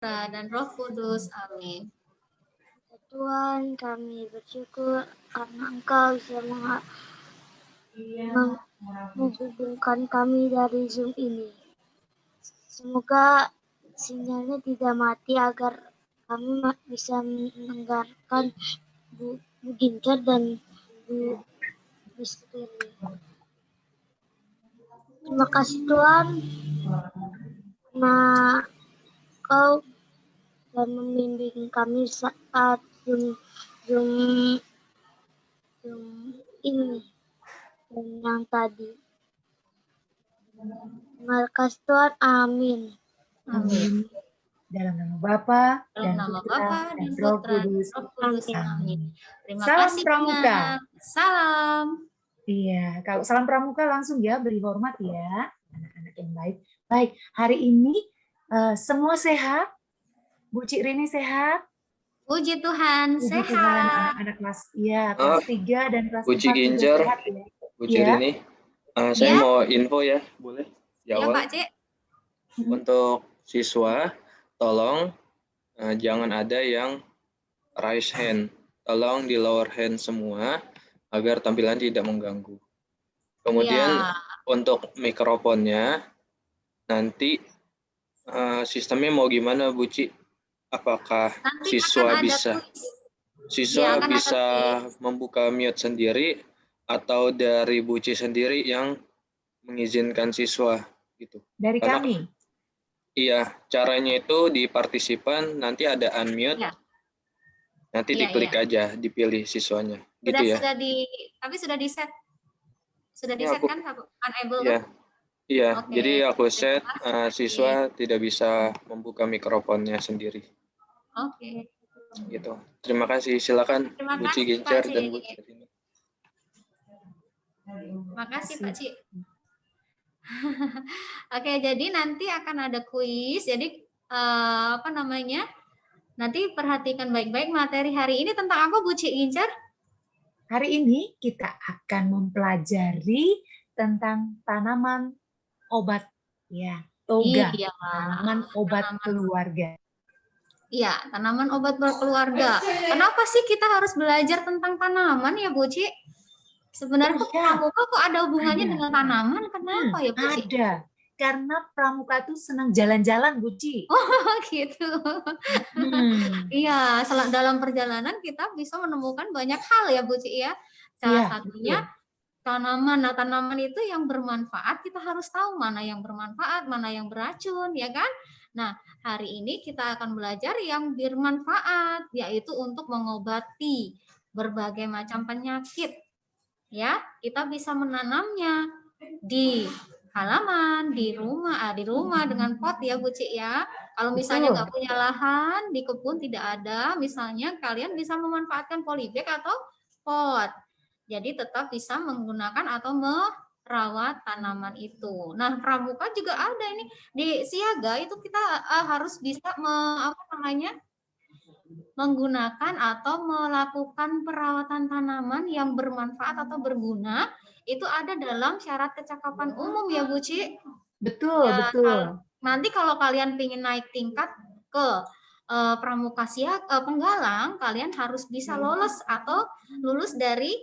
dan Roh Kudus. Amin. Tuhan, kami bersyukur karena Engkau bisa menghubungkan kami dari Zoom ini. Semoga sinyalnya tidak mati agar kami bisa mendengarkan Bu Gincar dan Bu Misteri. Terima kasih Tuhan, karena Kau dan membimbing kami saat Zoom ini dan yang tadi. Terima kasih Tuhan, amin. Amin. Dalam nama Bapa Dalam dan nama Putra Bapa dan dan Roh Putra dan Kudus. Roh Kudus. Amin. Amin. Terima Salam kasih Pramuka. banyak. Salam. Iya, kalau salam Pramuka langsung ya beri hormat ya, anak-anak yang baik. Baik, hari ini semua sehat. Bu Cik Rini sehat. Puji Tuhan, Puji sehat. Tuhan, anak-anak kelas kelas 3 dan kelas 4 Bu Cik juga Gincar, sehat ya. Bu Cik Ya. Rini, saya Ya. mau info ya, boleh? Di Ya awal. Pak Cik. Untuk siswa, tolong jangan ada yang raise hand. Tolong di lower hand semua agar tampilan tidak mengganggu. Kemudian Ya. untuk mikrofonnya nanti sistemnya mau gimana Bu Cik? Apakah Nanti siswa akan ada bisa kuis. Ya, akan ada kuis. membuka mute sendiri atau dari Bu Cik sendiri yang mengizinkan siswa gitu? Dari Karena, kami. Iya, caranya itu di partisipan nanti ada unmute. Ya. Nanti Iya, diklik iya. aja, dipilih siswanya. Gitu ya. Tapi sudah di set. Sudah di Ya, set kan unable Iya. tuh? Iya, Oke. jadi aku set Terima kasih. siswa tidak bisa membuka mikrofonnya sendiri. Oke. Gitu. Terima kasih. Silakan Terima Bu Cik kasih, Gincar Pak dan Cik. Bu Cik Rini. Terima kasih Pak Cik. Oke, jadi nanti akan ada kuis. Jadi nanti perhatikan baik-baik materi hari ini tentang apa Bu Cik Gincar? Hari ini kita akan mempelajari tentang tanaman obat ya, toga. Iya. Tanaman obat keluarga. Iya, tanaman obat berkeluarga. Kenapa sih kita harus belajar tentang tanaman ya Bu Cik? Sebenarnya pramuka kok ada hubungannya dengan tanaman? Kenapa ya Bu Cik? Ada. Karena pramuka tuh senang jalan-jalan, Bu Cik. Oh, gitu. Iya, dalam perjalanan kita bisa menemukan banyak hal ya Bu Cik ya. Salah satunya tanaman. Nah, tanaman itu yang bermanfaat, kita harus tahu mana yang bermanfaat, mana yang beracun, ya kan? Nah, hari ini kita akan belajar yang bermanfaat, yaitu untuk mengobati berbagai macam penyakit. Ya, kita bisa menanamnya di halaman, di rumah dengan pot ya Bu Cik ya. Kalau misalnya nggak punya lahan, di kebun tidak ada, misalnya kalian bisa memanfaatkan polybag atau pot. Jadi tetap bisa menggunakan atau merawat tanaman itu. Nah, pramuka juga ada ini di siaga itu kita harus bisa menggunakan atau melakukan perawatan tanaman yang bermanfaat atau berguna. Itu ada dalam syarat kecakapan umum ya Bu Ci. Betul, ya, betul. Nanti kalau kalian ingin naik tingkat ke pramuka penggalang, kalian harus bisa lolos atau lulus dari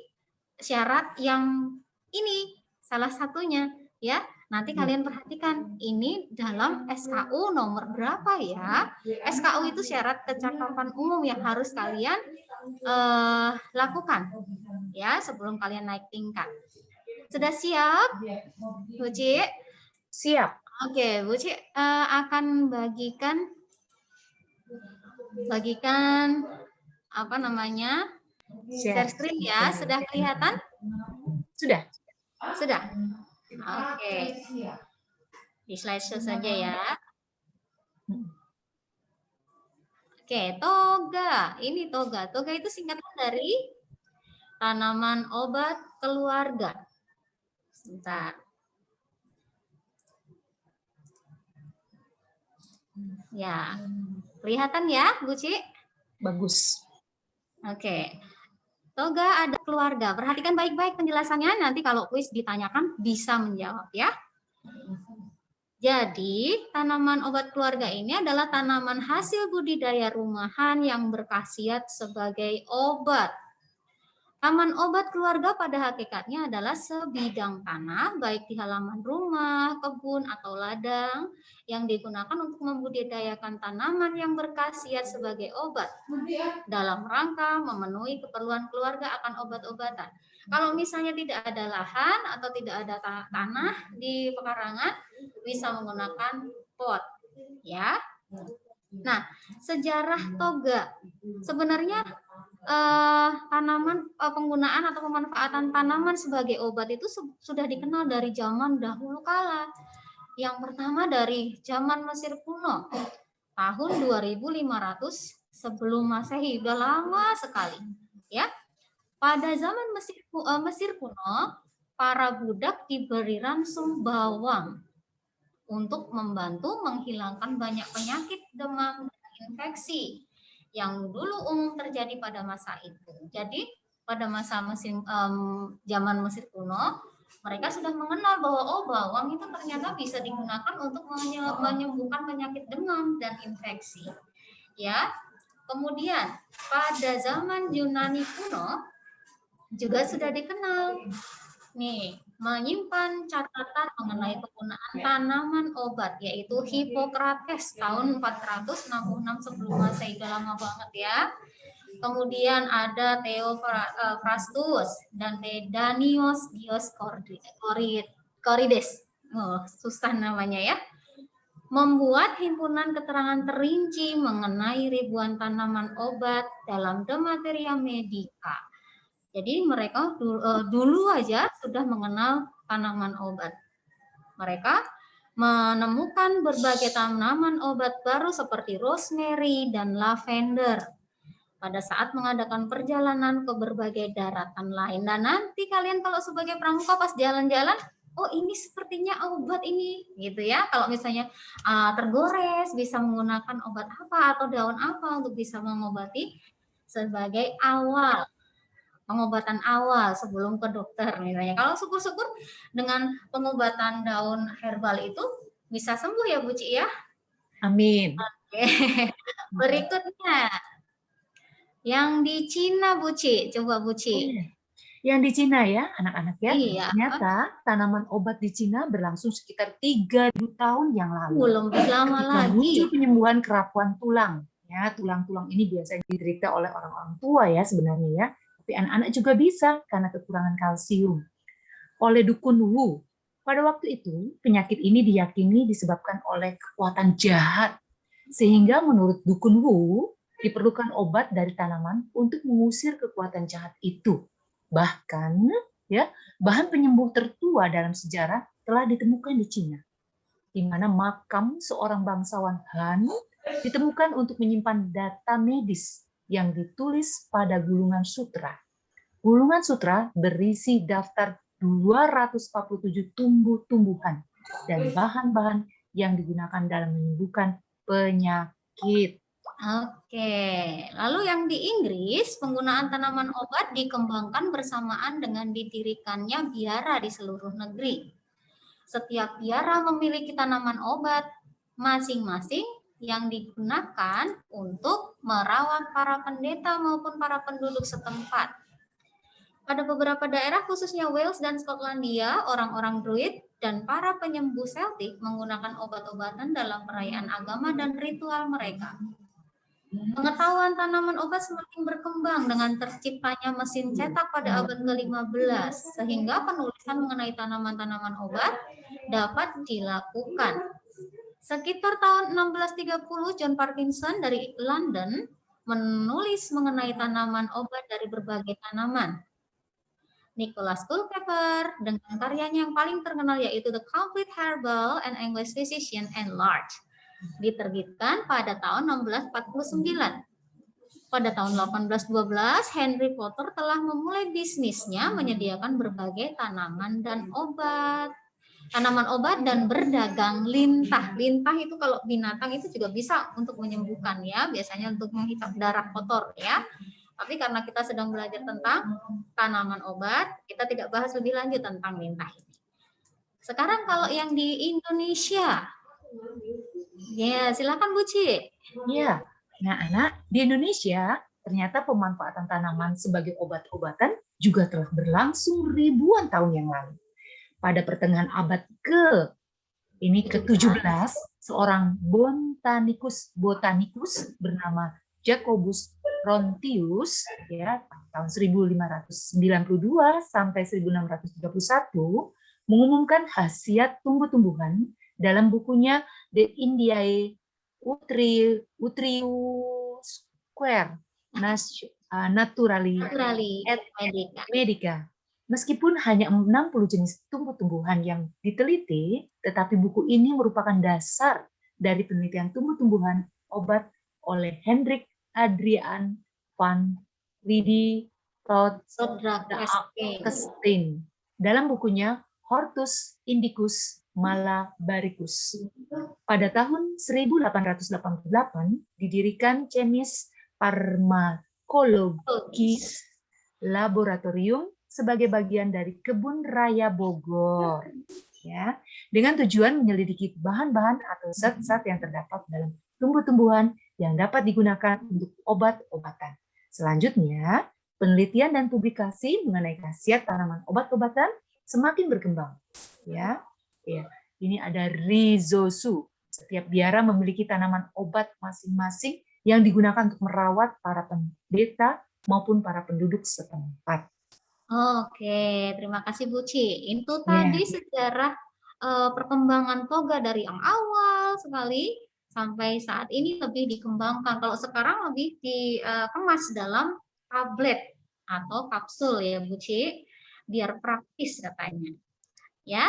syarat yang ini salah satunya ya. Nanti kalian perhatikan ini dalam SKU nomor berapa ya. SKU itu syarat kecakapan umum yang harus kalian lakukan ya sebelum kalian naik tingkat. Sudah siap, Bu Ci? Siap. Oke, Bu Ci akan bagikan apa namanya? Share screen ya. Sudah kelihatan? Sudah. Sudah. Oke. Di slideshow saja ya. Oke, toga. Ini toga. Toga itu singkatan dari tanaman obat keluarga. Sebentar. Ya. Kelihatan ya, Bu Ci? Bagus. Oke. Toga ada keluarga. Perhatikan baik-baik penjelasannya. Nanti kalau kuis ditanyakan bisa menjawab ya. Jadi, tanaman obat keluarga ini adalah tanaman hasil budidaya rumahan yang berkhasiat sebagai obat. Taman obat keluarga pada hakikatnya adalah sebidang tanah, baik di halaman rumah, kebun, atau ladang, yang digunakan untuk membudidayakan tanaman yang berkhasiat sebagai obat, dalam rangka memenuhi keperluan keluarga akan obat-obatan. Kalau misalnya tidak ada lahan atau tidak ada tanah di pekarangan, bisa menggunakan pot, ya. Nah, sejarah toga. Sebenarnya penggunaan atau pemanfaatan tanaman sebagai obat itu sudah dikenal dari zaman dahulu kala. Yang pertama dari zaman Mesir kuno, tahun 2500 sebelum Masehi, udah lama sekali, ya. Pada zaman Mesir kuno, para budak diberi ransum bawang untuk membantu menghilangkan banyak penyakit demam dan infeksi yang dulu umum terjadi pada masa itu. Jadi pada masa zaman Mesir kuno, mereka sudah mengenal bahwa bawang itu ternyata bisa digunakan untuk menyembuhkan penyakit demam dan infeksi. Ya. Kemudian pada zaman Yunani kuno juga sudah dikenal nih, menyimpan catatan mengenai penggunaan tanaman obat, yaitu Hippocrates tahun 466 sebelum Masehi, udah lama banget ya. Kemudian ada Theophrastus dan Pedanius Dioscorides, susah namanya ya, membuat himpunan keterangan terinci mengenai ribuan tanaman obat dalam De Materia Medica. Jadi mereka dulu aja sudah mengenal tanaman obat. Mereka menemukan berbagai tanaman obat baru seperti rosemary dan lavender pada saat mengadakan perjalanan ke berbagai daratan lain. Dan nanti kalian kalau sebagai pramuka pas jalan-jalan, oh ini sepertinya obat ini, gitu ya. Kalau misalnya tergores, bisa menggunakan obat apa atau daun apa untuk bisa mengobati sebagai pengobatan awal sebelum ke dokter misalnya. Kalau syukur-syukur dengan pengobatan daun herbal itu bisa sembuh ya Bu Ci ya. Amin. Oke. Berikutnya yang di Cina Bu Ci, coba Bu Ci. Yang di Cina ya anak-anak ya. Iya. Ternyata tanaman obat di Cina berlangsung sekitar 3.000 tahun yang lalu. Lebih lama lagi. Muncul penyembuhan kerapuan tulang. Ya, tulang-tulang ini biasanya diderita oleh orang-orang tua ya sebenarnya ya. Tapi anak-anak juga bisa karena kekurangan kalsium. Oleh dukun Wu. Pada waktu itu, penyakit ini diyakini disebabkan oleh kekuatan jahat. Sehingga menurut dukun Wu, diperlukan obat dari tanaman untuk mengusir kekuatan jahat itu. Bahkan, ya, bahan penyembuh tertua dalam sejarah telah ditemukan di Cina, di mana makam seorang bangsawan Han ditemukan untuk menyimpan data medis yang ditulis pada gulungan sutra. Gulungan sutra berisi daftar 247 tumbuh-tumbuhan dan bahan-bahan yang digunakan dalam menyembuhkan penyakit. Oke, lalu yang di Inggris, penggunaan tanaman obat dikembangkan bersamaan dengan didirikannya biara di seluruh negeri. Setiap biara memiliki tanaman obat masing-masing yang digunakan untuk merawat para pendeta maupun para penduduk setempat. Pada beberapa daerah, khususnya Wales dan Skotlandia, orang-orang Druid dan para penyembuh Celtic menggunakan obat-obatan dalam perayaan agama dan ritual mereka. Pengetahuan tanaman obat semakin berkembang dengan terciptanya mesin cetak pada abad ke-15, sehingga penulisan mengenai tanaman-tanaman obat dapat dilakukan. Sekitar tahun 1630, John Parkinson dari London menulis mengenai tanaman obat dari berbagai tanaman. Nicholas Culpeper dengan karyanya yang paling terkenal yaitu The Complete Herbal and English Physician Enlarged, diterbitkan pada tahun 1649. Pada tahun 1812, Henry Potter telah memulai bisnisnya menyediakan berbagai tanaman dan obat. Tanaman obat dan berdagang lintah. Lintah itu kalau binatang itu juga bisa untuk menyembuhkan ya, biasanya untuk menghisap darah kotor ya. Tapi karena kita sedang belajar tentang tanaman obat, kita tidak bahas lebih lanjut tentang lintah ini. Sekarang kalau yang di Indonesia. Ya, silakan Bu Ci. Ya, nah anak, di Indonesia ternyata pemanfaatan tanaman sebagai obat-obatan juga telah berlangsung ribuan tahun yang lalu. Pada pertengahan abad ke-17, seorang botanikus bernama Jacobus Rontius ya tahun 1592 sampai 1631 mengumumkan khasiat tumbuh-tumbuhan dalam bukunya The Indiae Utrius Square Naturali et Medica. Meskipun hanya 60 jenis tumbuh-tumbuhan yang diteliti, tetapi buku ini merupakan dasar dari penelitian tumbuh-tumbuhan obat oleh Hendrik Adriaan van Dordrecht-Kestein dalam bukunya Hortus Indicus Malabaricus. Pada tahun 1888 didirikan Chemis Pharmacologis Laboratorium sebagai bagian dari Kebun Raya Bogor, ya, dengan tujuan menyelidiki bahan-bahan atau zat-zat yang terdapat dalam tumbuh-tumbuhan yang dapat digunakan untuk obat-obatan. Selanjutnya, penelitian dan publikasi mengenai khasiat tanaman obat-obatan semakin berkembang. Ya, ini ada rhizosu. Setiap biara memiliki tanaman obat masing-masing yang digunakan untuk merawat para pendeta maupun para penduduk setempat. Oke, terima kasih Bu Ci. Itu tadi sejarah perkembangan toga dari yang awal sekali sampai saat ini lebih dikembangkan. Kalau sekarang lebih dikemas dalam tablet atau kapsul ya Bu Ci, biar praktis katanya. Ya,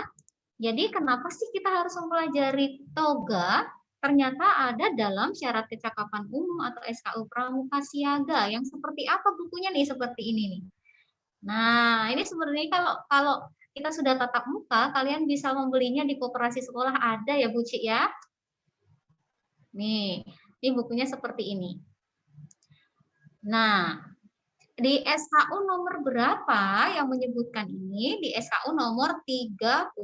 jadi kenapa sih kita harus mempelajari toga? Ternyata ada dalam syarat kecakapan umum atau SKU Pramuka Siaga. Yang seperti apa bukunya nih? Seperti ini nih. Nah, ini sebenarnya kalau kita sudah tatap muka, kalian bisa membelinya di koperasi sekolah, ada ya Bu Ci ya. Nih, ini bukunya seperti ini. Nah, di SKU nomor berapa yang menyebutkan ini? Di SKU nomor 32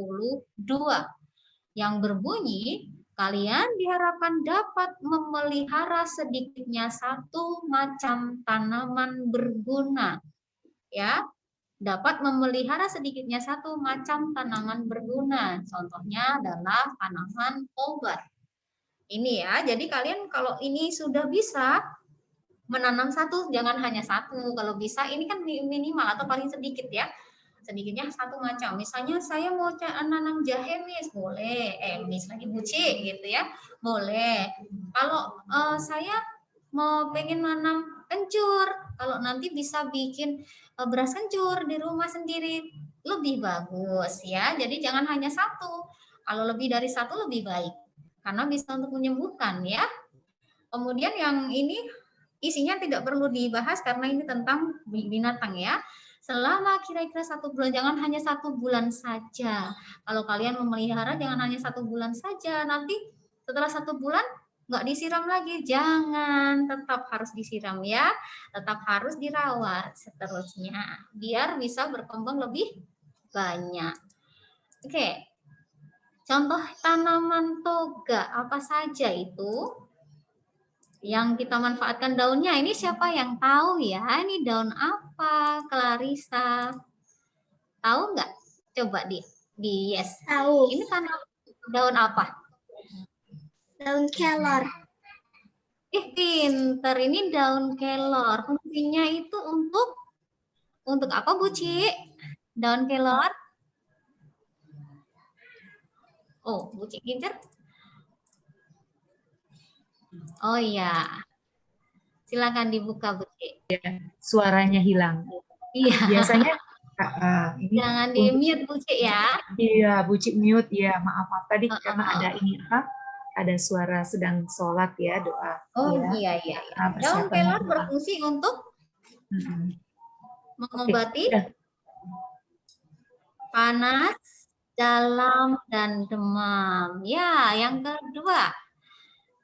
yang berbunyi, kalian diharapkan dapat memelihara sedikitnya satu macam tanaman berguna. Ya, dapat memelihara sedikitnya satu macam tanaman berguna. Contohnya adalah tanaman obat. Ini ya, jadi kalian kalau ini sudah bisa menanam satu, jangan hanya satu. Kalau bisa, ini kan minimal atau paling sedikit ya. Sedikitnya satu macam. Misalnya saya mau nanam jahe, Miss, boleh. Miss lagi Bu Ci gitu ya, boleh. Kalau saya mau pengen nanam kencur, kalau nanti bisa bikin beras kencur di rumah sendiri lebih bagus ya. Jadi jangan hanya satu. Kalau lebih dari satu lebih baik karena bisa untuk menyembuhkan ya. Kemudian yang ini isinya tidak perlu dibahas karena ini tentang binatang ya. Selama kira-kira 1 bulan, jangan hanya 1 bulan saja. Kalau kalian memelihara jangan hanya 1 bulan saja. Nanti setelah 1 bulan nggak disiram lagi, jangan, tetap harus disiram ya, tetap harus dirawat seterusnya biar bisa berkembang lebih banyak. Oke, contoh tanaman toga apa saja itu yang kita manfaatkan daunnya? Ini siapa yang tahu ya? Ini daun apa, Clarissa? Tahu nggak? Coba di yes. Tahu. Ini daun apa? Daun kelor. Pinter, ini daun kelor. Fungsinya itu untuk apa Bu Ci? Daun kelor? Oh, Bu Ci Gincer? Oh iya. Silakan dibuka Bu Ci. Suaranya hilang. Iya. Biasanya ini jangan di-mute Bu Ci ya. Iya, Bu Ci mute ya. Maaf tadi karena ada ini ada suara sedang sholat ya, doa. Oh ya. iya. Daun kelor berfungsi untuk mengobati panas, dalam, dan demam. Ya, yang kedua.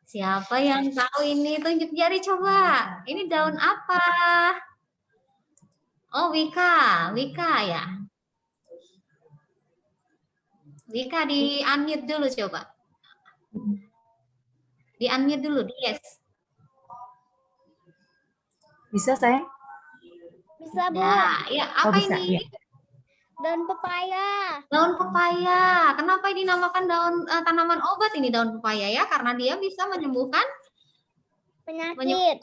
Siapa yang tahu ini? Tunjuk jari coba. Ini daun apa? Oh, Wika ya. Dika di unmute dulu coba. Di unmute dulu, yes. Bisa sayang? Bisa, Bu. Nah, ya Oh apa bisa, ini? ya. Daun pepaya. Daun pepaya. Kenapa dinamakan tanaman obat ini daun pepaya ya? Karena dia bisa menyembuhkan Penyakit.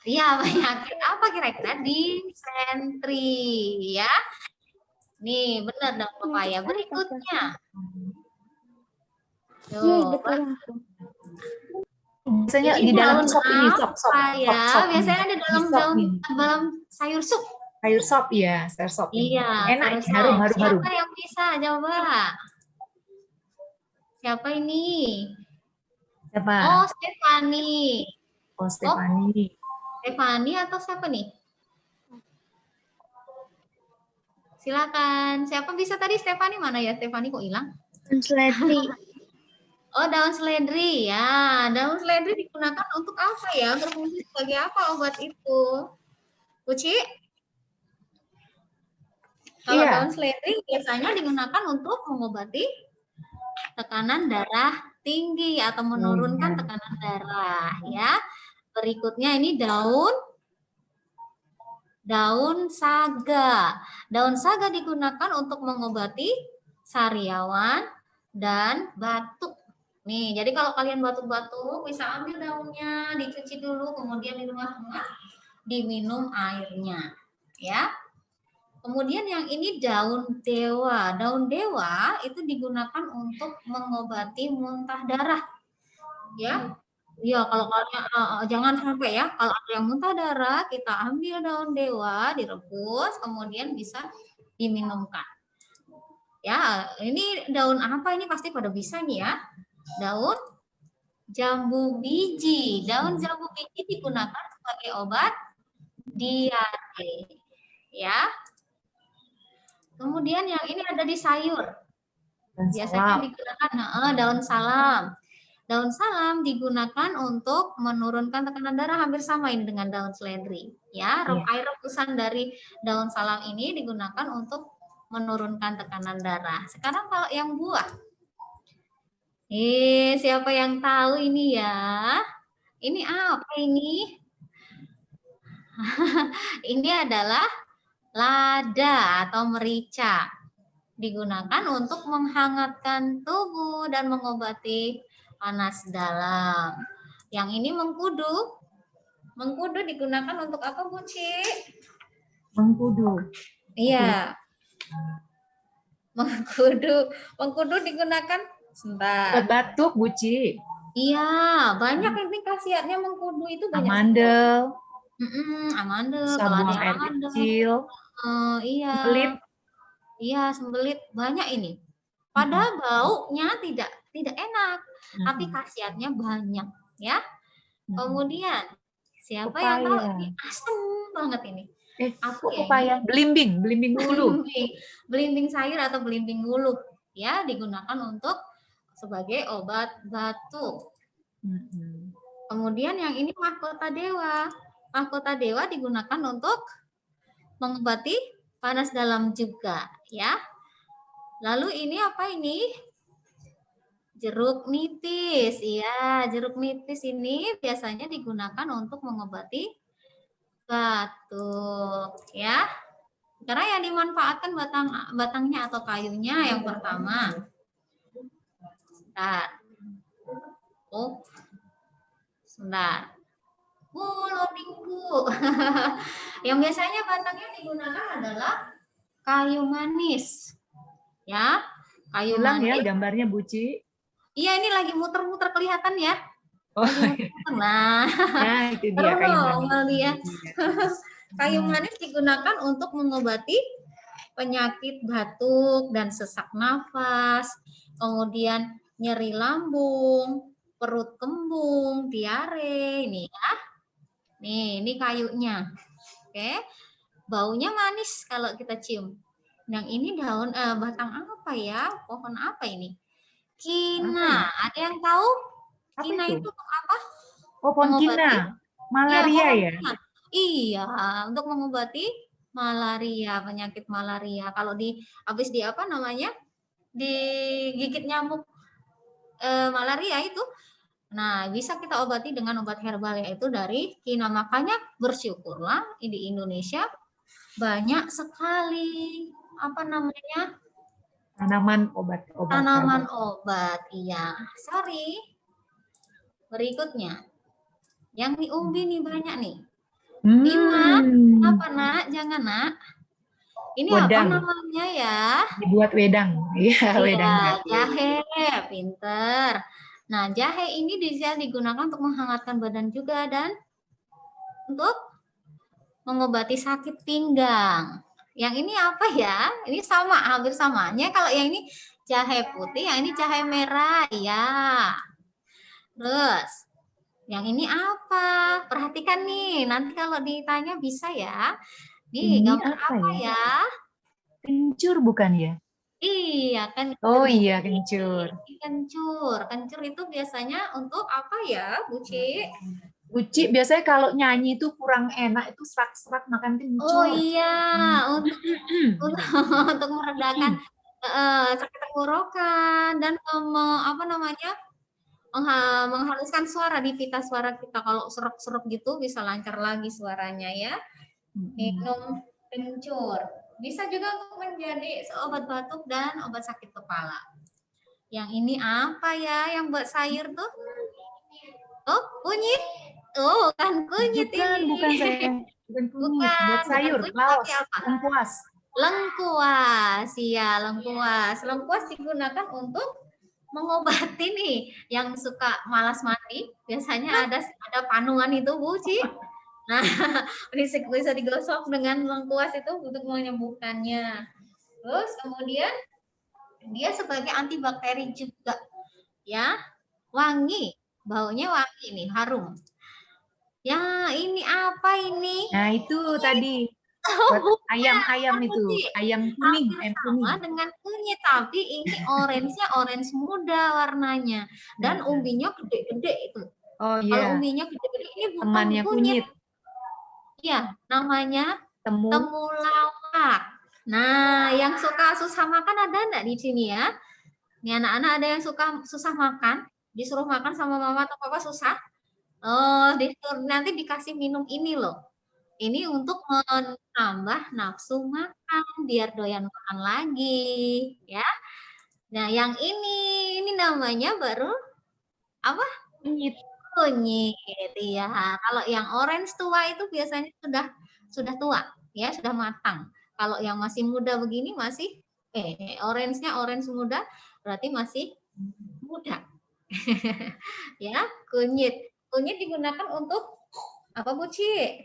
ya penyakit apa kira-kira? Disentri ya. Nih, benar daun pepaya. Berikutnya. Tuh, Biasanya ini di dalam daun sop ini, sop ya? Biasanya ada Di sop ini. dalam sayur sup. Sayur sop ya, sayur sop ini. Iya, Enak, sayur ya, harum. sop. Siapa yang bisa coba? Siapa ini? Siapa? Oh, Stefani. Oh, Stefani. Stefani atau siapa nih? Silakan. Siapa bisa tadi Stefani? Mana ya Stefani kok hilang? Seledri. Oh, daun seledri ya. Daun seledri digunakan untuk apa ya? Berfungsi sebagai apa obat itu? Uci? Kalau Iya. daun seledri biasanya digunakan untuk mengobati tekanan darah tinggi atau menurunkan tekanan darah ya. Berikutnya ini daun saga. Daun saga digunakan untuk mengobati sariawan dan batuk. Nih, jadi kalau kalian batuk-batuk bisa ambil daunnya, dicuci dulu, kemudian diremas-remas, diminum airnya, ya. Kemudian yang ini daun dewa. Daun dewa itu digunakan untuk mengobati muntah darah, ya. Iya, kalau kalian jangan sampai ya, kalau ada yang muntah darah, kita ambil daun dewa, direbus, kemudian bisa diminumkan. Ya, ini daun apa ini pasti pada bisa nih ya. Daun jambu biji. Daun jambu biji digunakan sebagai obat diare. Ya. Kemudian yang ini ada di sayur. Biasanya digunakan daun salam. Daun salam digunakan untuk menurunkan tekanan darah, hampir sama ini dengan daun seledri. Ya, air rebusan dari daun salam ini digunakan untuk menurunkan tekanan darah. Sekarang kalau yang buah. Siapa yang tahu ini ya? Ini apa ini? Ini adalah lada atau merica. Digunakan untuk menghangatkan tubuh dan mengobati panas dalam. Yang ini mengkudu. Mengkudu digunakan untuk apa, Bu Ci? Mengkudu. Iya. Mengkudu digunakan sebentar. Buat batuk, Bu Ci. Iya, banyak ini khasiatnya mengkudu itu banyak. Amandel. Amandel, kalau ada air kecil. Iya. Sembelit. Iya, sembelit banyak ini. Padahal baunya tidak enak, tapi khasiatnya banyak, ya. Kemudian siapa yang tahu ini asam banget ini? Apa pepaya? Belimbing wuluh. Belimbing sayur atau belimbing wuluh, ya, digunakan untuk sebagai obat batuk. Kemudian yang ini mahkota dewa. Mahkota dewa digunakan untuk mengobati panas dalam juga, ya. Lalu ini apa ini? Jeruk nipis. Iya, jeruk nipis ini biasanya digunakan untuk mengobati batuk, ya. Karena yang dimanfaatkan batangnya atau kayunya yang pertama. Sebentar. Sebentar. Lodingku. Yang biasanya batangnya digunakan adalah kayu manis. Ya, kayu manis. Ya gambarnya Bu Ci. Iya, ini lagi muter-muter kelihatan ya. Oh, nah itu dia kayu manis. Ya. Kayu manis digunakan untuk mengobati penyakit batuk dan sesak nafas, kemudian nyeri lambung, perut kembung, diare, ini ya. Nih, ini kayunya. Oke. Baunya manis kalau kita cium. Yang ini daun batang apa ya? Pohon apa ini? Kina. Ada yang tahu? Kina itu untuk apa? Oh, pohon kina. Malaria ya? Iya, untuk mengobati malaria, penyakit malaria. Kalau habis di apa namanya? digigit nyamuk malaria itu. Nah, bisa kita obati dengan obat herbal yaitu dari Kina. Makanya bersyukurlah di Indonesia banyak sekali Tanaman obat-obatan. tanaman obat. Iya, sorry. Berikutnya, yang di umbi nih banyak nih. Bima, apa nak? Jangan nak. Ini Wedang. apa namanya ya? Dibuat wedang. Iya, wedang. Jahe, pinter. Nah, jahe ini bisa digunakan untuk menghangatkan badan juga dan untuk mengobati sakit pinggang. Yang ini apa ya? Ini sama, hampir samanya. Kalau yang ini jahe putih, yang ini jahe merah, ya. Terus, yang ini apa? Perhatikan nih, nanti kalau ditanya bisa ya. Nih, Ini gambar apa apa ya? ya? Kencur bukan ya? Iya, kan. Oh iya, kencur. Kencur. Kencur itu biasanya untuk apa ya, Bu Ci? Buci biasanya kalau nyanyi itu kurang enak, itu serak-serak makan kencur. Oh iya, untuk meredakan sakit tenggorokan dan menghaluskan suara di pita suara kita. Kalau serok-serok gitu bisa lancar lagi suaranya ya. Minum kencur. Bisa juga untuk menjadi obat batuk dan obat sakit kepala. Yang ini apa ya yang buat sayur tuh? Oh, kunyit. Oh, kan kunyit ini. Bukan saya. Bukan kunyit, buat sayur, laos, lengkuas. Lengkuas, ya lengkuas. Lengkuas digunakan untuk mengobati nih yang suka malas mandi. Biasanya ada panungan itu, Bu Ci. Nah, bisa digosok dengan lengkuas itu untuk menyembuhkannya. Terus kemudian dia sebagai antibakteri juga, ya, wangi, baunya wangi nih, harum. Ya, ini apa ini? Nah itu tadi buat ayam itu, ayam kuning, sama dengan kunyit, tapi ini orange muda warnanya, dan umbinya gede-gede itu. Oh iya. Kalau umbinya gede-gede ini bukan temannya kunyit. Iya, namanya temulawak. Nah, yang suka susah makan ada enggak di sini ya? Nih anak-anak ada yang suka susah makan, disuruh makan sama mama atau papa susah? Oh, nanti dikasih minum ini loh. Ini untuk menambah nafsu makan, biar doyan makan lagi, ya. Nah, yang ini namanya baru apa? Kunyit. Ya. Kalau yang orange tua itu biasanya sudah tua, ya, sudah matang. Kalau yang masih muda begini masih orange-nya orange muda berarti masih muda. Ya, kunyit. Kunyit digunakan untuk apa, Bu Ci?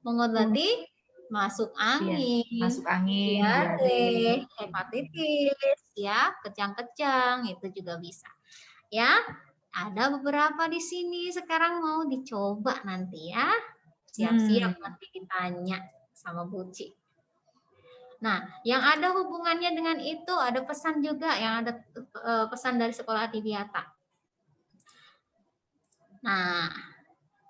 Mengobati masuk angin, diare, hepatitis, ya, kejang-kejang itu juga bisa. Ya, ada beberapa di sini sekarang mau dicoba nanti ya. Siap-siap nanti ditanya sama Bu Ci. Nah, yang ada hubungannya dengan itu ada pesan juga, yang ada pesan dari sekolah Adiwiyata. Nah,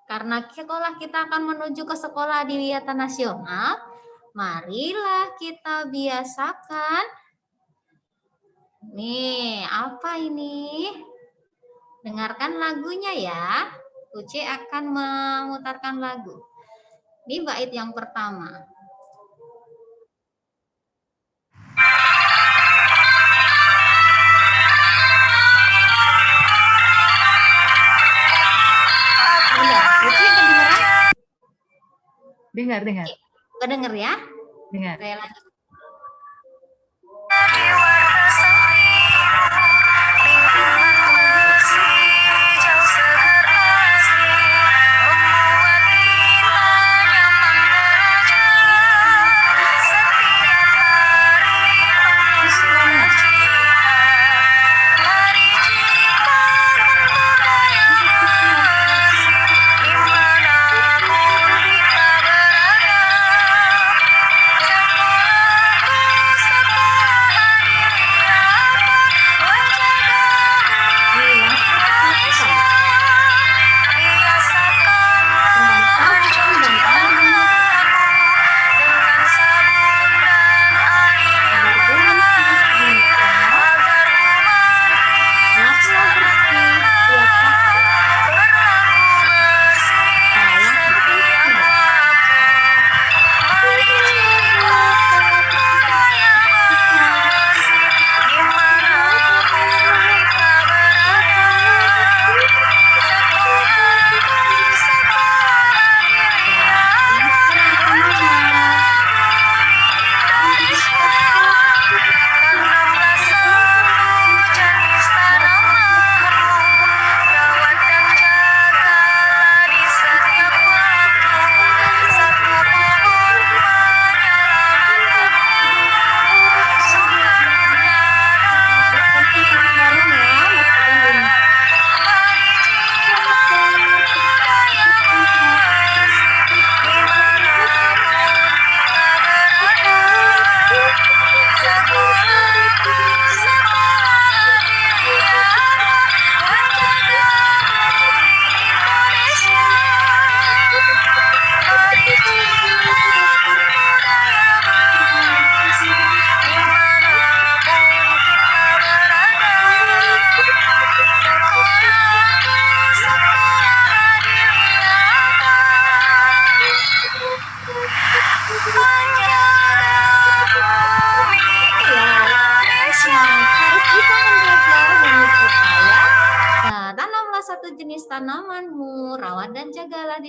karena sekolah kita akan menuju ke sekolah Adiwiyata Nasional, marilah kita biasakan. Nih, apa ini? Dengarkan lagunya ya. Uci akan memutarkan lagu. Ini bait yang pertama. Dengar. Kedenger ya? Dengar. Saya lanjut. Sekolah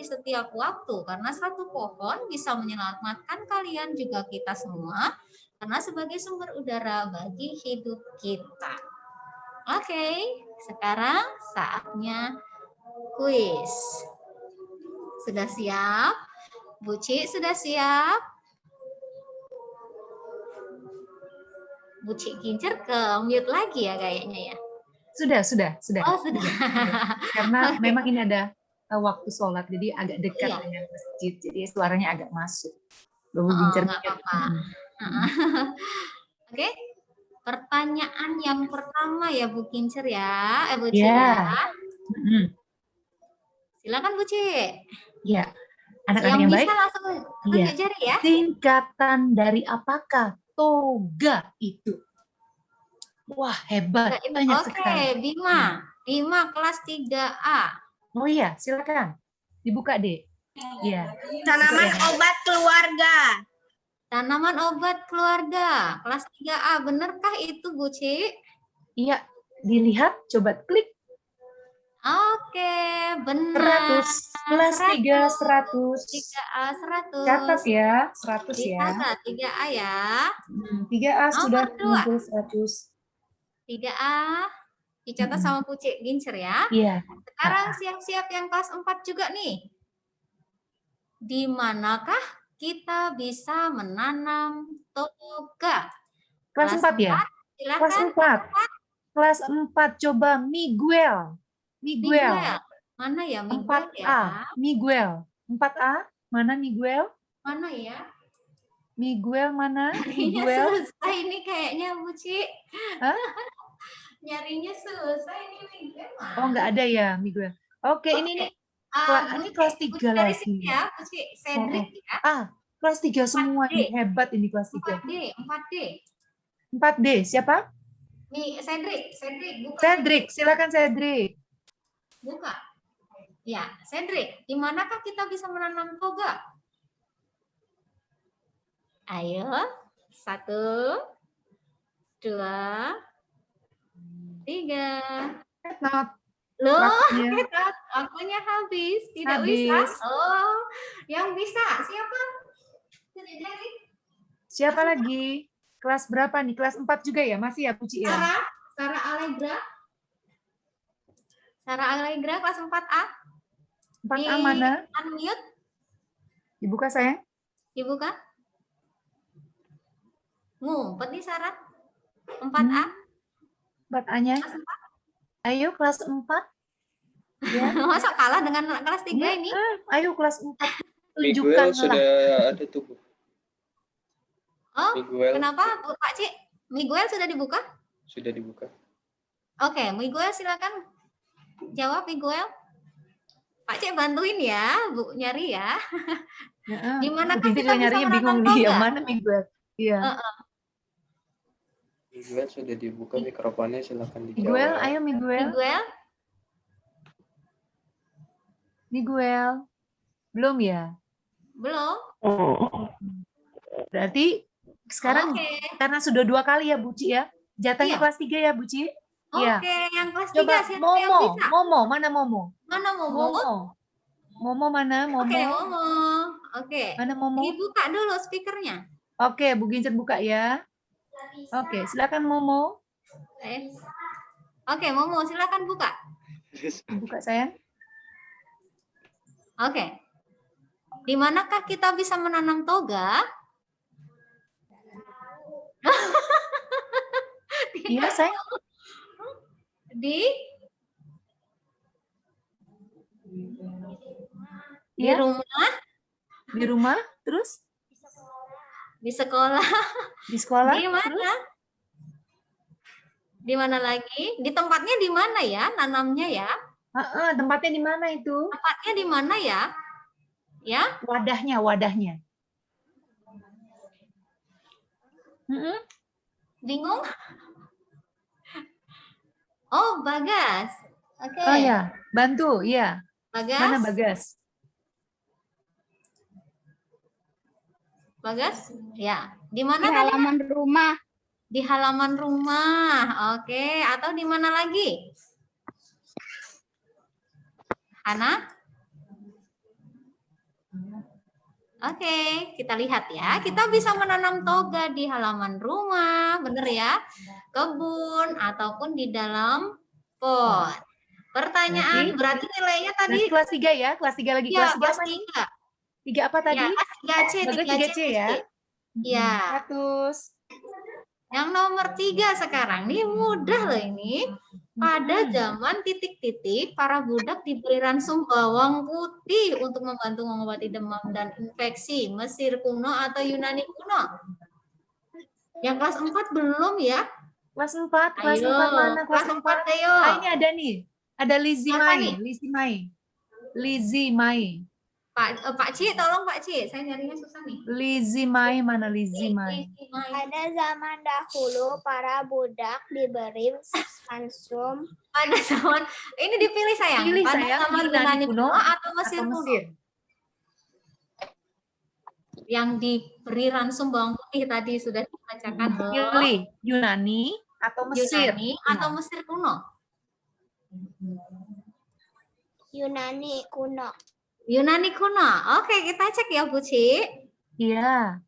di setiap waktu, karena satu pohon bisa menyelamatkan kalian juga kita semua, karena sebagai sumber udara bagi hidup kita. Oke, sekarang saatnya kuis. Sudah siap? Buci sudah siap? Buci Gincer ke mute lagi ya kayaknya ya. Sudah. Oh, sudah. Karena Oke. memang ini ada waktu sholat, jadi agak dekat Iya. dengan masjid, jadi suaranya agak masuk. Bu Oh, Gincer nggak apa-apa. Oke. Pertanyaan yang pertama ya Bu Gincer ya, Buci Ya. ya. Silakan Buci. Ya, anak-anak Yang yang bisa baik. langsung tunjuk jari ya. Singkatan dari apakah toga itu? Wah, hebat. Banyak sekali. Bima kelas 3A. Oh iya, silakan. Dibuka, Dek. Iya. Tanaman Buka ya. obat keluarga. Tanaman obat keluarga, kelas 3A. Benarkah itu, Buci? Iya, dilihat, coba klik. Oke, benar. 100. Kelas 3, 100. 3A 100. Catat ya, 100 ya. Dicatat 3A ya. 3A sudah Nomor 2. mengumpul 100. 3A dicatat sama Buci Gincer ya. Iya. Sekarang siap-siap yang kelas 4 juga nih. Di manakah kita bisa menanam toga? Kelas 4 ya? Kelas Silakan. 4. Kelas 4 coba Miguel. Mana ya Miguel 4A. ya? Miguel. 4A. Mana Miguel? Mana ya? Miguel mana? Nyarinya Miguel. susah ini kayaknya Buci. Hah? Nyarinya susah ini Miguel. Oh, nggak ada ya Miguel. Oke, ini nih. Ini kelas 3 dari lagi. sini ya, Buci. Cedric ya. Kelas 3 semua 4D. nih. Hebat ini kelas 3. 4D. 4D. Siapa? Cedric, buka. Cedric, silakan Cedric. Buka. Ya, Cedric, di manakah kita bisa menanam toga? Ayo, 1, 2, 3. Not. Loh, Waktunya. waktunya habis. Tidak Habis. bisa. Oh, yang bisa siapa? Siapa lagi? Kelas berapa nih? Kelas 4 juga ya? Masih ya, Puci ya? Sarah Allegra. Sarah Allegra kelas 4A. 4A mana? Unmute. Dibuka, sayang. Dibuka. Ngumpet nih Sarah. 4A. 4A-nya. Ayo kelas 4. Ya. Masa kalah dengan kelas 3 ini? Ayo kelas 4. Miguel Tunjukkanlah. sudah ada tuh. Oh, Miguel. kenapa Pak Cik? Miguel sudah dibuka? Sudah dibuka. Oke, Miguel silakan jawab Miguel. Pak Cik bantuin ya, Bu, nyari ya. Di mana kita bisa nyarinya bingung menanam nih, toga? mana Miguel? Iya. Miguel sudah dibuka mikrofonnya, silakan dijawab. Miguel, ayo Miguel. Miguel. Belum ya? Belum. Berarti sekarang karena sudah 2 kali ya Buci ya. Jatahnya kelas 3 ya Buci. Oke, yang kelas 3 coba siapa Momo, yang bisa? Momo, mana Momo? Mana Momo? Momo mana? Momo. Oke, Momo. Oke. Mana Momo? Dibuka dulu speakernya. Oke, Bu Gincer buka ya. Oke, silakan Momo. Oke, Momo silakan buka. Buka sayang. Oke. Di manakah kita bisa menanam toga? Iya, sayang. Di Ya. rumah? Di rumah, terus? Di sekolah? Di sekolah? Di mana? Terus? Di mana lagi? Di tempatnya di mana ya nanamnya ya? Tempatnya di mana itu? Tempatnya di mana ya? Ya? Wadahnya. Bingung? Oh, Bagas. Oke. Oh ya, bantu, iya. Bagas. Mana Bagas? Bagas? Ya. Di mana Di tadi? halaman rumah. Di halaman rumah. Oke, atau di mana lagi? Hana? Oke, kita lihat ya. Kita bisa menanam toga di halaman rumah, bener ya? Kebun, ataupun di dalam pot. Pertanyaan, berarti nilainya tadi Kelas 3 ya, kelas 3 lagi. ya, Kelas 3 kelas apa nih? 3. 3 apa tadi? Ya, kelas 3C, Semoga 3C. 3C ya. Ya. 100. Yang nomor 3 sekarang, nih mudah loh ini. Pada zaman titik-titik, para budak diberi ransum bawang putih untuk membantu mengobati demam dan infeksi Mesir kuno atau Yunani kuno. Yang kelas 4 belum ya? Kelas 4, kelas Ayo, 4 mana? Kelas 4. ayo. Ah, ini ada nih. Ada Lizzie Apa Mai. nih? Lizzie Mai. Pak Ci, tolong Pak Ci, saya nyarinya susah nih. Lizzie Mai mana Lizzie Mai? Pada zaman dahulu, para budak diberi ransum. Pada zaman, ini dipilih sayang. Pilih Pada sayang, zaman Yunani kuno atau Mesir atau kuno? Mesir? Yang diberi ransum bawang putih tadi sudah dibacakan. Pilih Yunani atau Mesir? Yunani atau Mesir kuno? Yunani kuno. Yunani kuno. Oke, kita cek ya Bu Ci. Iya.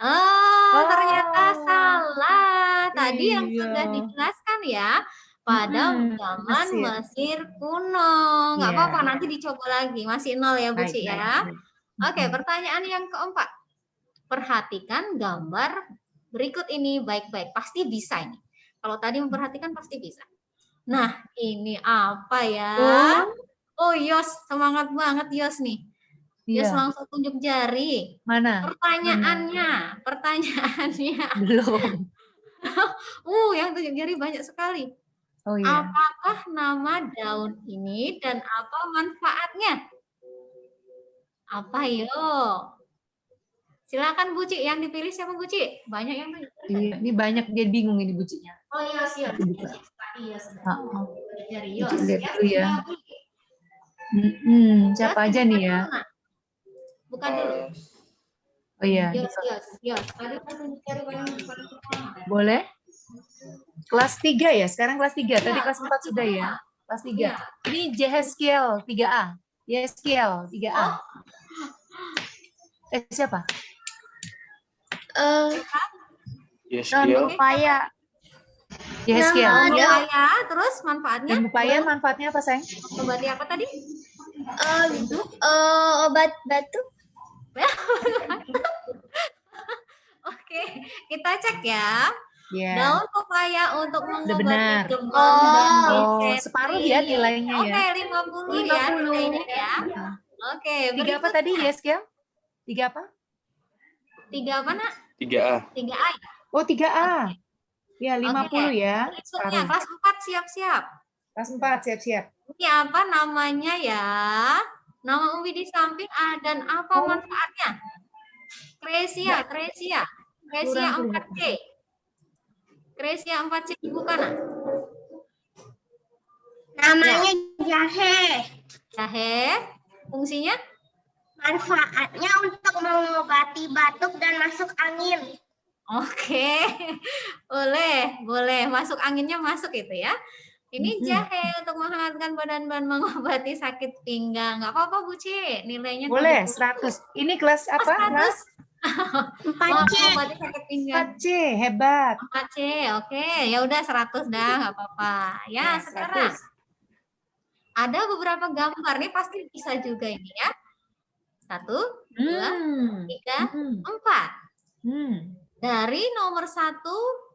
Oh, ternyata salah. Tadi yang Iya. sudah dijelaskan ya. Pada zaman Mesir kuno. Nggak Iya. apa-apa, nanti dicoba lagi. Masih 0 ya Bu Ci ya. Baik. Oke, pertanyaan yang keempat. Perhatikan gambar berikut ini baik-baik. Pasti bisa ini. Kalau tadi memperhatikan pasti bisa. Nah, ini apa ya? Oh, Yos. Semangat banget Yos nih. Yos Iya. langsung tunjuk jari. Mana? Pertanyaannya. Belum. Yang tunjuk jari banyak sekali. Oh iya. Apakah nama daun ini dan apa manfaatnya? Apa yo? Silakan Bu Ci, yang dipilih siapa Bu Ci? Banyak yang tunjuk. Iya, ini banyak dia bingung ini bucinya. Oh Yos. Iya, jari Yos. Lihat dulu ya. Yos, Siapa aja nih ya? Bukan dulu. Oh iya. Yos. Tadi kan tunjuk jari banyak. Boleh? Kelas 3 ya? Sekarang kelas 3. Tadi kelas 4 sudah ya? Kelas 3. Iya. Ini Jeheskiel 3A. Yeskiel 3A. Siapa? Yeskiel. Pepaya. Yeskiel. Pepaya, terus manfaatnya? Dan pepaya manfaatnya apa, sayang? Obati apa tadi? Obat batuk. Oke, kita cek ya. Ya. Daun pepaya untuk benar. mengobati demam dan infeksi. Separuh ya nilainya ya. Oke, 50 ya nilainya ya. Oke, 3 apa tadi, Yeskiel? 3 apa? 3 apa, Nak? 3A. 3A ya? Oh, 3A. Ya, 50 ya. Berikutnya, kelas 4 siap-siap. Kelas 4 siap-siap. Ini apa namanya ya? Nama umbi di samping dan apa manfaatnya? Kresia 4C. Kresia 4C bukan? Namanya jahe. Jahe. Fungsinya? Manfaatnya untuk mengobati batuk dan masuk angin. Oke. Boleh. Masuk anginnya masuk itu ya. Ini jahe untuk menghangatkan badan dan mengobati sakit pinggang. Nggak apa-apa Bu Ci, nilainya Boleh, 70. 100. Ini kelas apa? 100. 4C. Mengobati sakit pinggang. 4C, hebat. 4C, oke. Ya udah 100 dah, nggak apa-apa. Ya, sekarang 100. ada beberapa gambar nih pasti bisa juga ini ya. 1, 2, 3, 4. Dari nomor 1,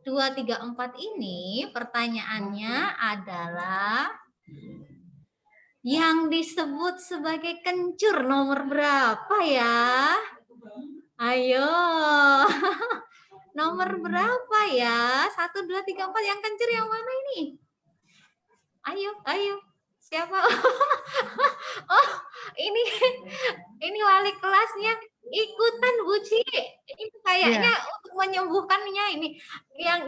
2, 3, 4 ini pertanyaannya adalah yang disebut sebagai kencur nomor berapa ya? Ayo. Nomor berapa ya? 1, 2, 3, 4 yang kencur yang mana ini? Ayo. Siapa? Oh, ini wali kelasnya ikutan Bu Ci. Ini kayaknya untuk menyembuhkannya ini yang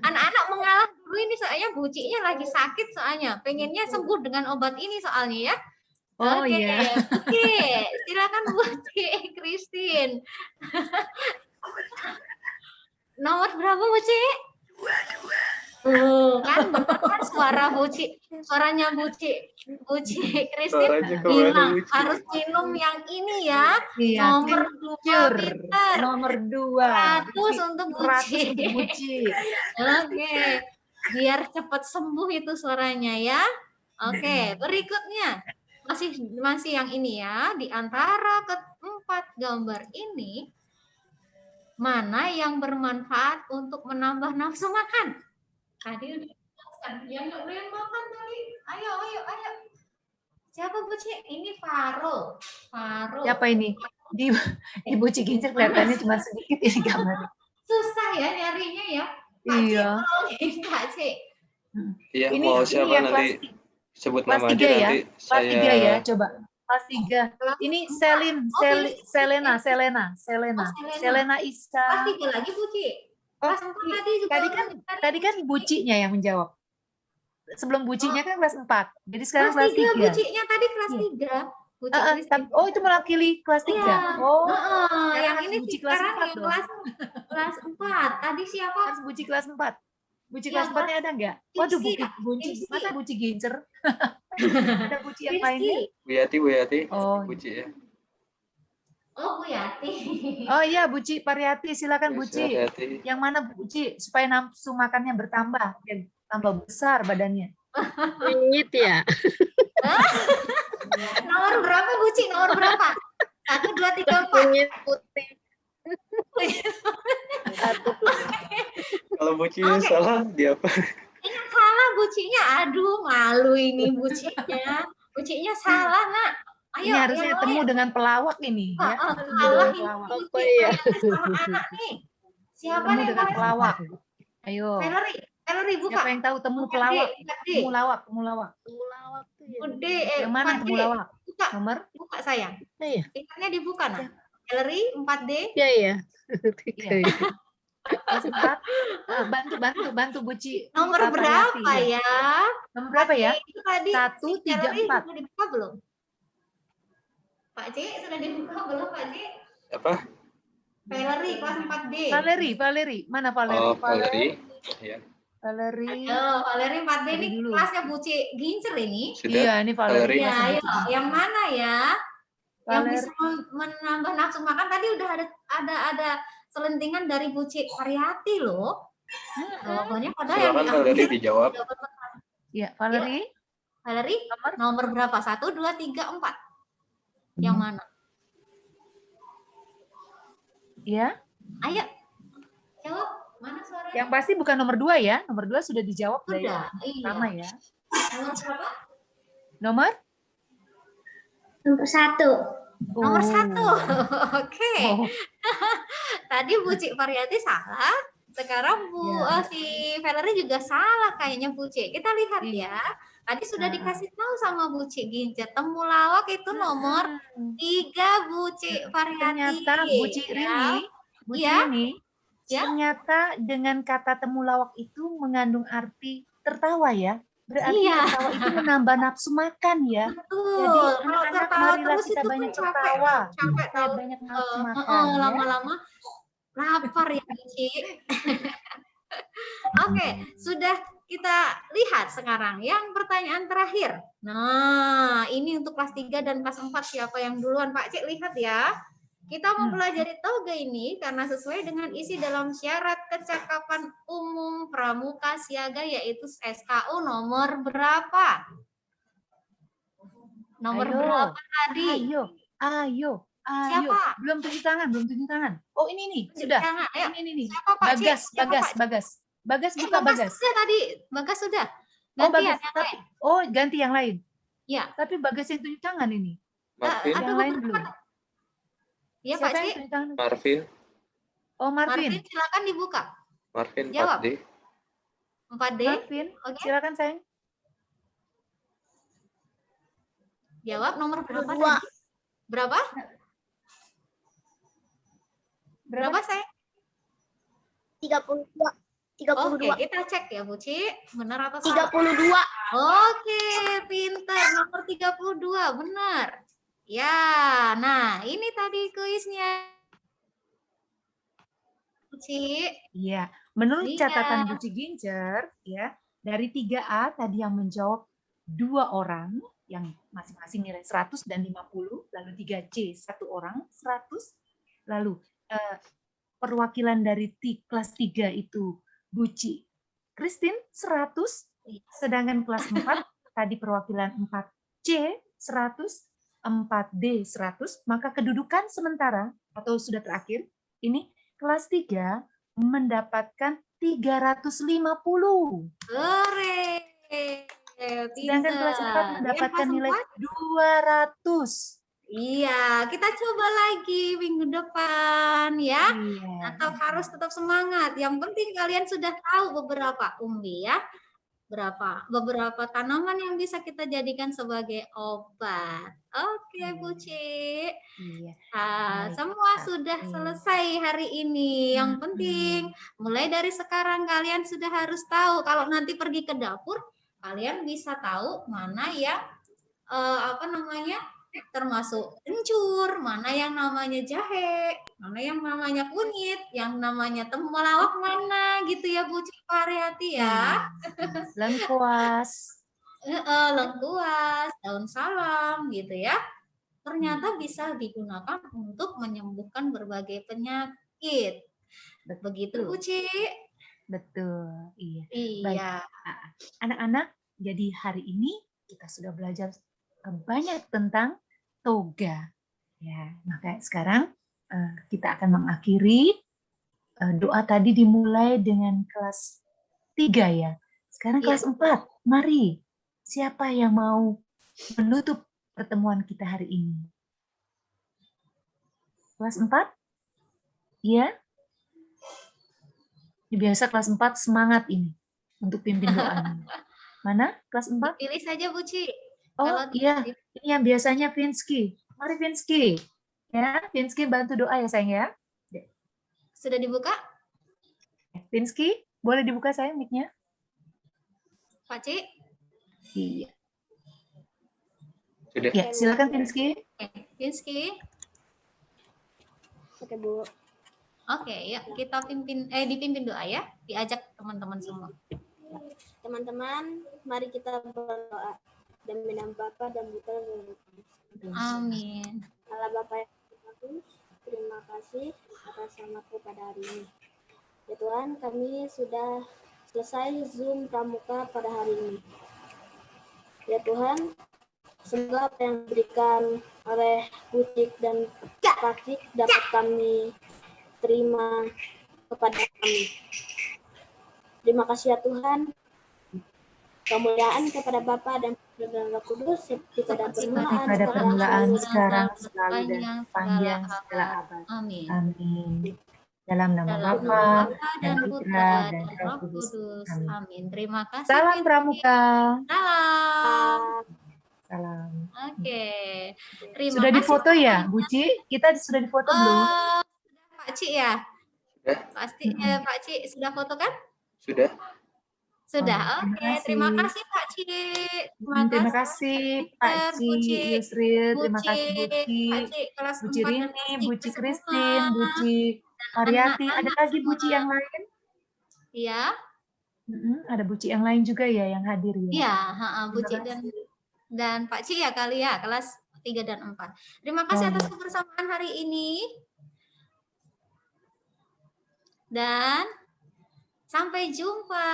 anak-anak mengalah dulu ini soalnya Bu Ci-nya lagi sakit soalnya. Pengennya sembuh dengan obat ini soalnya ya. Oh Oke, iya. Bu Ci, silakan Bu Ci, Christine. Nomor berapa Bu Ci? 22. Kan bener kan suara Bu Ci, suaranya Bu Ci Buci Christine Suaranya kemana, bilang Buci? harus minum yang ini ya. Iya, Nomor 2 Cincur. pinter. Nomor 2. 100 untuk Buci. 100 untuk Buci. Oke, biar cepat sembuh itu suaranya ya. Oke, berikutnya masih yang ini ya. Di antara keempat gambar ini, mana yang bermanfaat untuk menambah nafsu makan? Tadi udah dijelaskan, yang nggak boleh makan tadi. Ayo. Siapa Buci? Ini Farul. Siapa ini? Di Buci Gincir kelihatannya cuma sedikit ini gambar. Susah ya nyarinya ya. Pak Iya. Cik, Kak Cik. Iya, Ini mau siapa yang nanti sebut kelas nama 3 aja ya? nanti Kelas 3 ya, saya coba. Kelas 3. Ini Selena Isa. Kelas 3 lagi Buci. Oh, Kelas 4 tadi juga. tadi kan Bucinya yang menjawab. Sebelum Bucinya kan kelas 4. Jadi sekarang Kelas kelas 3 Bucinya tadi kelas Iya. 3. Buci Christine. Oh, itu mewakili kelas 3. Iya. Oh, Yang harus ini Buci sih kelas sekarang 4 yang dong. kelas 4. Tadi siapa? Harus Buci kelas 4. Buci Iya, kelas 4-nya ada nggak? Waduh, Buci. Rizky. Masa Buci Gincer? Ada Buci yang lainnya? Rizky. Bu Yati, Oh. Buci ya. Oh, Bu Yati. Oh iya, Buci Pariyati, silakan Ya, Buci. Yati. Yang mana Buci supaya nafsu makannya bertambah, biar tambah besar badannya. Kunyit ya. Nomor berapa Buci? Nomor berapa? 1, 2, 3, 4. Kunyit putih. Kalau Buci Oke. salah dia apa? Ini salah Bucinya. Aduh, malu ini Bucinya. Bucinya salah, Nak. Ayo, Ini harusnya yang temu lain. dengan pelawak ini, ya. Salah Dengan ini pelawak. Buci. Apa ya? Sama anak nih. Siapa Temu nih yang dengan paling pelawak. susah? Ayo. Valerie buka. Siapa yang tahu temu 4D, pelawak? 4D. Temu lawak, temu lawak. Mulawak tuh ya. Ude, Yang mana 4D. temu lawak? Buka, Nomor? buka sayang. Iya. Pinternya dibuka, Nak. Valerie 4D. Iya ya. Iya. Kelas 4. Bantu Buci. Nomor Pariyati, berapa ya? Nomor berapa ya? Itu tadi 1, si 3, Valerie 4. sudah dibuka belum? Pak C sudah dibuka belum Pak C? Apa? Valerie kelas 4D. Valerie. Mana Valerie? Oh, Valerie. Ya. Valerie. Ayo, Valerie 4D ini Tadi dulu. kelasnya Buci Gincer ini. Sudah. Iya, ini Valerie. Valerie. Ya, kelasnya ayo, Buci. yang mana ya? Yang bisa Valerie. menambah nafsu makan tadi udah ada selentingan dari Buci Pariyati loh. Jawabannya pada yang Silakan Valerie dijawab. Iya, Valerie. Valerie nomor berapa? 1, 2, 3, 4. Yang mana? Iya. Ayo. Jawab. Mana suaranya? Yang pasti bukan nomor 2 ya. Nomor 2 sudah dijawab dari Sudah. Iya. pertama ya. Nomor berapa? Nomor? Nomor 1. Nomor Oh. 1. Oke. Oh. Tadi Buci Pariyati salah. Sekarang Ya. si Valerie juga salah kayaknya Buci. Kita lihat Iya. ya. Tadi sudah Ah. dikasih tahu sama Buci Gincer. Temulawak itu nomor 3 Buci Pariyati. Ternyata Buci Ya. Rini, Iya. Ya. ternyata dengan kata temulawak itu mengandung arti tertawa ya. Berarti Iya. tertawa itu menambah nafsu makan ya. Betul. Jadi Kalau anak-anak tertawa marilah terus kita itu banyak kan capek. tertawa. Capek Supaya tahu. banyak nafsu makan ya. Lama-lama lapar ya Buci. Oke, sudah kita lihat sekarang yang pertanyaan terakhir. Nah, ini untuk kelas 3 dan kelas 4 siapa yang duluan? Pak Cik lihat ya. Kita mempelajari toga ini karena sesuai dengan isi dalam syarat kecakapan umum pramuka siaga yaitu SKU nomor berapa? Nomor Ayo. berapa tadi? Ayo. Siapa? Belum tunjuk tangan. Oh, ini nih, sudah. Jangan, ayo. Ini. Siapa Pak Cik? Siapa, Pak? Bagas buka Bagas Bagas. sudah tadi. Bagas sudah. Oh, Gantian Bagas. yang lain. Oh, ganti yang lain. Ya. Tapi Bagas yang tunjuk tangan ini. Marvin. Aduh, Yang lain belum. Ya Pak Siapa yang Cik. tunjuk tangan? Marvin. Oh, Marvin Marvin. silakan dibuka. Marvin Jawab. 4D. 4D. Marvin, Oke. silakan sayang. Jawab nomor berapa 2. tadi? Berapa? Berapa saya? 32. 32. Oke, kita cek ya Bu Ci. Benar atau 32. salah? Oke, pintar. Nomor 32, benar. Ya, nah ini tadi kuisnya. Bu Ci. Iya, menurut Iya. catatan Buci Gincer, ya, dari 3A tadi yang menjawab 2 orang, yang masing-masing nilai 100 dan 50, lalu 3C, satu orang 100, lalu perwakilan dari kelas 3 itu Buci Christine 100, sedangkan kelas 4 tadi perwakilan 4C 100, 4D 100, maka kedudukan sementara atau sudah terakhir ini kelas 3 mendapatkan 350. Hore. Sedangkan kelas 4 Pinter. mendapatkan Yang kelas nilai 4? 200. Iya, kita coba lagi minggu depan ya. Iya. Atau harus tetap semangat. Yang penting kalian sudah tahu beberapa ya. Beberapa tanaman yang bisa kita jadikan sebagai obat. Oke, Bu Ci. Iya. Nah, Baik, semua Kak. sudah selesai hari ini. Yang Hmm. penting mulai dari sekarang kalian sudah harus tahu kalau nanti pergi ke dapur kalian bisa tahu mana yang termasuk kencur, mana yang namanya jahe, mana yang namanya kunyit, yang namanya temulawak mana gitu ya Bu Ci Variati ya. Lengkuas. Lengkuas, daun salam gitu ya. Ternyata bisa digunakan untuk menyembuhkan berbagai penyakit. Begitu Bu Ci. Betul, iya. Iya. Baik, anak-anak, jadi hari ini kita sudah belajar banyak tentang toga. Ya, maka sekarang kita akan mengakhiri doa tadi dimulai dengan kelas 3 ya. Sekarang kelas 4. Mari, siapa yang mau menutup pertemuan kita hari ini? Kelas 4? Iya? Biasa kelas 4 semangat ini untuk pimpin doanya. Mana? Kelas 4? Pilih saja Bu Ci. Oh Kalau iya, ini yang biasanya Vinsky. Mari Vinsky. Ya, Vinsky bantu doa ya sayang ya. Sudah dibuka? Vinsky, boleh dibuka sayang mic-nya? Pak Ci? Iya. Sudah. Ya, silakan Vinsky. Vinsky. Oke, Bu. Oke, yuk kita dipimpin doa ya. Diajak teman-teman semua. Teman-teman, mari kita berdoa. Demi nama Bapa dan Putra dan Roh Kudus. Amin. Allah Bapa yang bagus, terima kasih atas selamatku pada hari ini. Ya Tuhan, kami sudah selesai Zoom Pramuka pada hari ini. Ya Tuhan, semoga apa yang diberikan oleh Bucik dan Pak Cik dapat kami terima kepada kami. Terima kasih ya Tuhan. Kemuliaan kepada Bapa dan Putra dan Roh Kudus seperti pada permulaan sekarang selalu dan panjang segala abad. Amin. Amin. Dalam nama Dalam Bapa nama Bapa dan Putra dan Roh Roh Kudus. Kudus. Amin. Amin. Terima kasih. Salam Pramuka. Salam. Salam. Oke. Terima Sudah kasih. difoto ya, Buci? Kita sudah difoto belum? Sudah Pak Ci ya? Sudah. Pasti Pak Ci sudah foto kan? Sudah. Sudah. Oh, Oke. Terima kasih Pak Ci. Terima kasih Pak Ci Yusril, terima kasih Buci, Pak Ci kelas Buci 4 dan Rini, kelas Buci 3 Christine, semua. Buci Variati. Ada anak-anak lagi semua. Buci yang lain? Iya. Ada Buci yang lain juga ya yang hadir ya? Iya, Bu Terima Ci kasih. dan Pak Ci ya kali ya, kelas 3 dan 4. Terima kasih atas kebersamaan hari ini. Dan sampai jumpa.